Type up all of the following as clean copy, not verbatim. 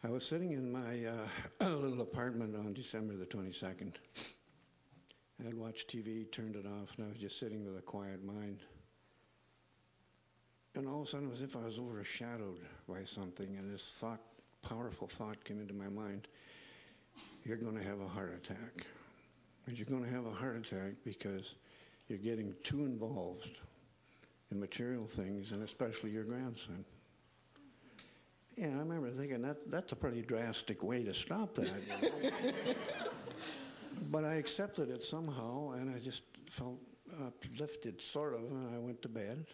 I was sitting in my little apartment on December the 22nd. I had watched TV, turned it off, and I was just sitting with a quiet mind. And all of a sudden, it was as if I was overshadowed by something, and this thought, powerful thought came into my mind. You're going to have a heart attack. And you're going to have a heart attack because you're getting too involved in material things, and especially your grandson. Yeah, I remember thinking that's a pretty drastic way to stop that. But I accepted it somehow, and I just felt uplifted, sort of, and I went to bed,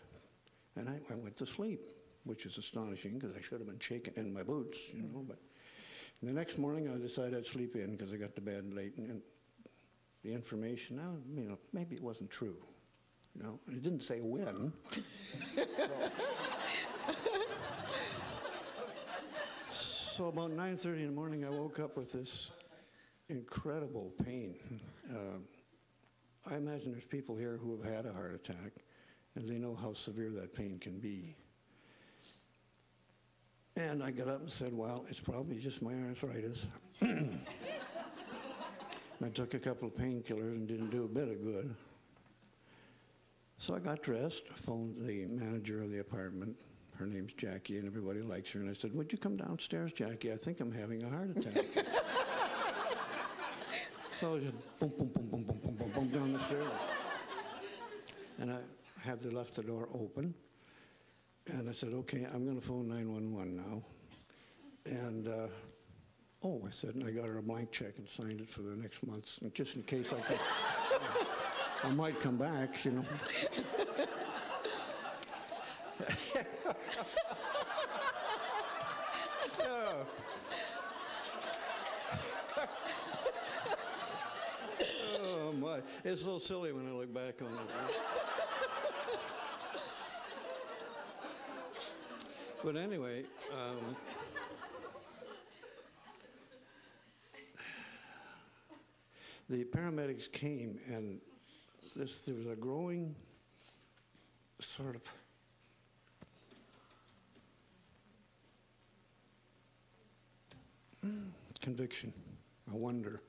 and I went to sleep, which is astonishing because I should have been shaking in my boots, you know. But the next morning, I decided I'd sleep in because I got to bed late, and the information, you know, maybe it wasn't true. You know, it didn't say when. So about 9:30 in the morning, I woke up with this incredible pain. I imagine there's people here who have had a heart attack, and they know how severe that pain can be. And I got up and said, well, it's probably just my arthritis. And I took a couple of painkillers and didn't do a bit of good. So I got dressed, phoned the manager of the apartment. Her name's Jackie, and everybody likes her. And I said, would you come downstairs, Jackie? I think I'm having a heart attack. So I just boom, boom, boom, boom, boom, boom, boom, boom, down the stairs. And I had left the door open. And I said, okay, I'm going to phone 911 now. And, I said, and I got her a blank check and signed it for the next month, just in case I might come back, you know. Oh my, it's so silly when I look back on it. But anyway, the paramedics came, and there was a growing sort of conviction, a wonder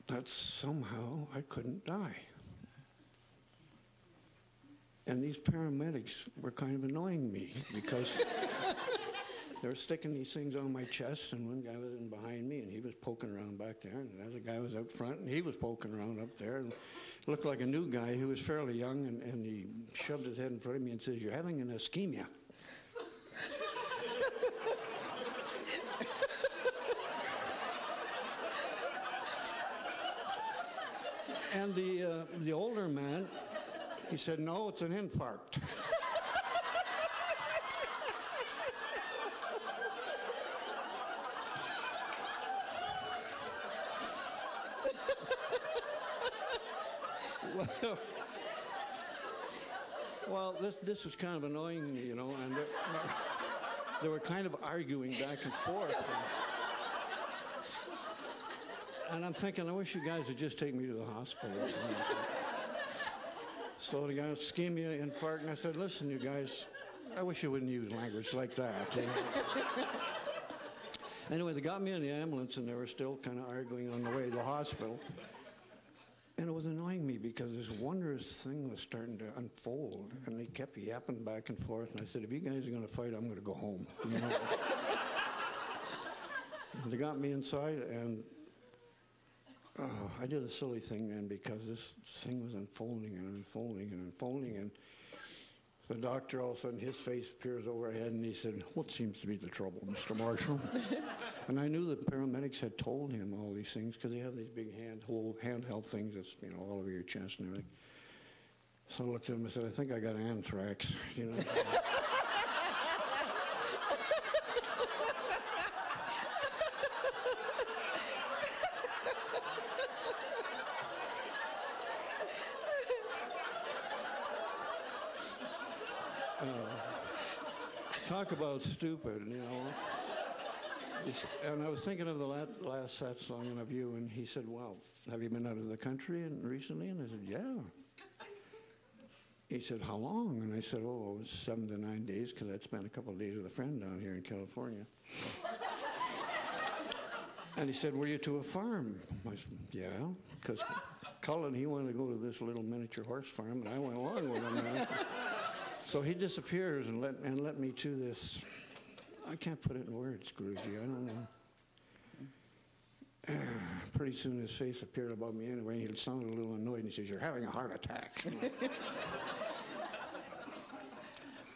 that somehow I couldn't die. And these paramedics were kind of annoying me because they were sticking these things on my chest, and one guy was in behind me, and he was poking around back there, and the other guy was out front, and he was poking around up there. And it looked like a new guy who was fairly young, and he shoved his head in front of me and says, you're having an ischemia. And the older man, he said, no, it's an infarct. Well, this was kind of annoying me, you know, and they were kind of arguing back and forth. And I'm thinking, I wish you guys would just take me to the hospital. So the guy, ischemia, infarct, and I said, listen, you guys, I wish you wouldn't use language like that. You know? Anyway, they got me in the ambulance, and they were still kind of arguing on the way to the hospital. And it was annoying me because this wondrous thing was starting to unfold, and they kept yapping back and forth, and I said, if you guys are going to fight, I'm going to go home. You know? They got me inside, and I did a silly thing then because this thing was unfolding and unfolding and unfolding, and the doctor, all of a sudden, his face appears overhead, and he said, what seems to be the trouble, Mr. Marshall? And I knew the paramedics had told him all these things because they have these big handheld things that's, you know, all over your chest and everything. So I looked at him and said, I think I got anthrax, you know. Talk about stupid, you know. And I was thinking of the last Sat Song in a View, and he said, well, have you been out of the country recently? And I said, yeah. he said, how long? And I said, oh, it was 7 to 9 days, because I'd spent a couple of days with a friend down here in California. And he said, were you to a farm? I said, yeah, because Cullen, he wanted to go to this little miniature horse farm, and I went along with him. So he disappears and let me to this. I can't put it in words, Guruji. I don't know. Pretty soon his face appeared above me anyway, and he sounded a little annoyed, and he says, you're having a heart attack.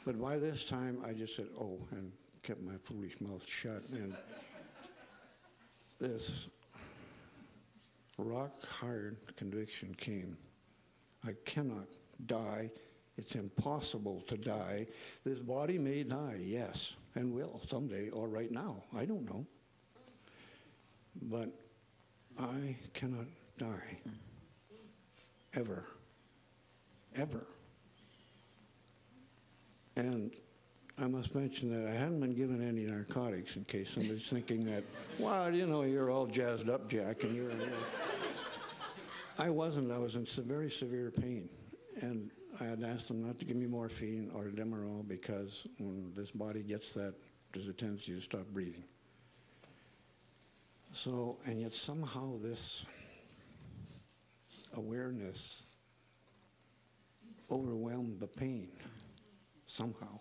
But by this time, I just said, oh, and kept my foolish mouth shut. And this rock-hard conviction came. I cannot die. It's impossible to die. This body may die, yes, and will someday or right now. I don't know. But I cannot die. Ever. Ever. And I must mention that I hadn't been given any narcotics, in case somebody's thinking that, well, you know, you're all jazzed up, Jack, and you're... I wasn't. I was in very severe pain. And I had asked them not to give me morphine or Demerol, because when this body gets that, there's a tendency to stop breathing. So, and yet somehow this awareness overwhelmed the pain, somehow.